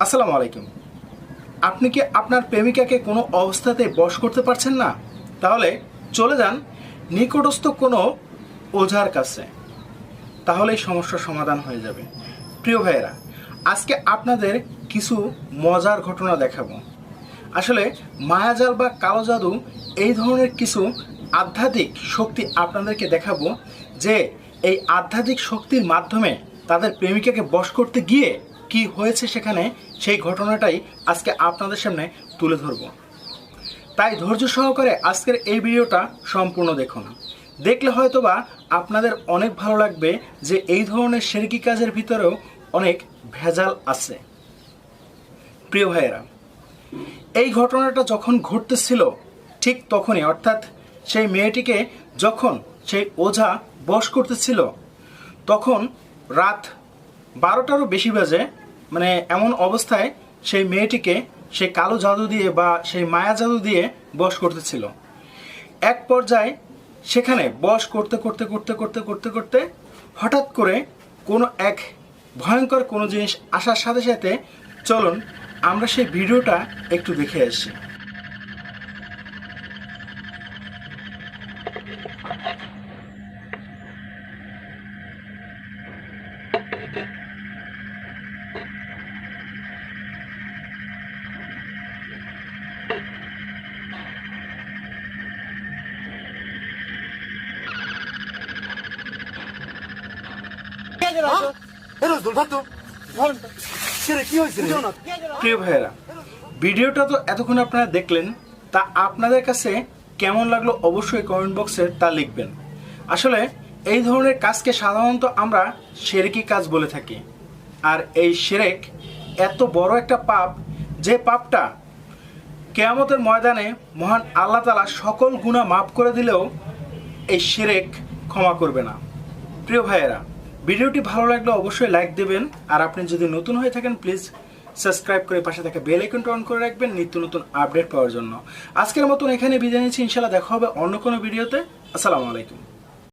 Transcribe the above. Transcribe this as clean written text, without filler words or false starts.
আসসালামু আলাইকুম। আপনি কি আপনার প্রেমিকাকে কোনো অবস্থাতে বশ করতে পারছেন না? তাহলে চলে যান নিকটস্থ কোনো ওঝার কাছে, তাহলেই সমস্যার সমাধান হয়ে যাবে। প্রিয় ভাইয়েরা, আজকে আপনাদের কিছু মজার ঘটনা দেখাবো। আসলে মায়াজাল বা কালো জাদু এই ধরনের কিছু আধ্যাত্মিক শক্তি আপনাদেরকে দেখাবো, যে এই আধ্যাত্মিক শক্তির মাধ্যমে তাদের প্রেমিকাকে বশ করতে গিয়ে কি হয়েছে সেখানে, সেই ঘটনাটাই আজকে আপনাদের সামনে তুলে ধরব। তাই ধৈর্য সহকারে আজকের এই ভিডিওটা সম্পূর্ণ দেখুন। দেখলে হয়তোবা আপনাদের অনেক ভালো লাগবে যে এই ধরনের শিরকি কাজের ভিতরেও অনেক ভেজাল আছে। প্রিয় ভাইয়েরা, এই ঘটনাটা যখন ঘটতেছিল ঠিক তখনই, অর্থাৎ সেই মেয়েটিকে যখন সেই ওঝা বশ করতেছিল, তখন রাত 12টারও বেশি বাজে। মানে এমন অবস্থায় সেই মেয়েটিকে সেই কালো জাদু দিয়ে বা সেই মায়া জাদু দিয়ে বশ করতেছিল। এক পর্যায়ে সেখানে বশ করতে করতে করতে করতে করতে করতে হঠাৎ করে কোনো এক ভয়ঙ্কর কোনো জিনিস আসার সাথে সাথে চলুন আমরা সেই ভিডিওটা একটু দেখে আসি। প্রিয় ভাইয়েরা, ভিডিওটা তো এতক্ষণ আপনারা দেখলেন, তা আপনাদের কাছে কেমন লাগলো অবশ্যই কমেন্ট বক্সে তা লিখবেন। আসলে এই ধরনের কাজকে সাধারণত আমরা শিরকি কাজ বলে থাকি। আর এই শিরক এত বড় একটা পাপ, যে পাপটা কিয়ামতের ময়দানে মহান আল্লাহ তাআলা সকল গুনাহ মাফ করে দিলেও এই শিরক ক্ষমা করবে না। প্রিয় ভাইয়েরা, ভিডিওটি ভালো লাগলে অবশ্যই লাইক দেবেন, আর আপনি যদি নতুন হয়ে থাকেন প্লিজ সাবস্ক্রাইব করে পাশে থাকা বেল আইকনটা অন করে রাখবেন নিত্য নতুন আপডেট পাওয়ার জন্য। আজকের মতন এখানে বিদায় নিচ্ছি, ইনশাআল্লাহ দেখা হবে অন্য কোনো ভিডিওতে। আসসালামু আলাইকুম।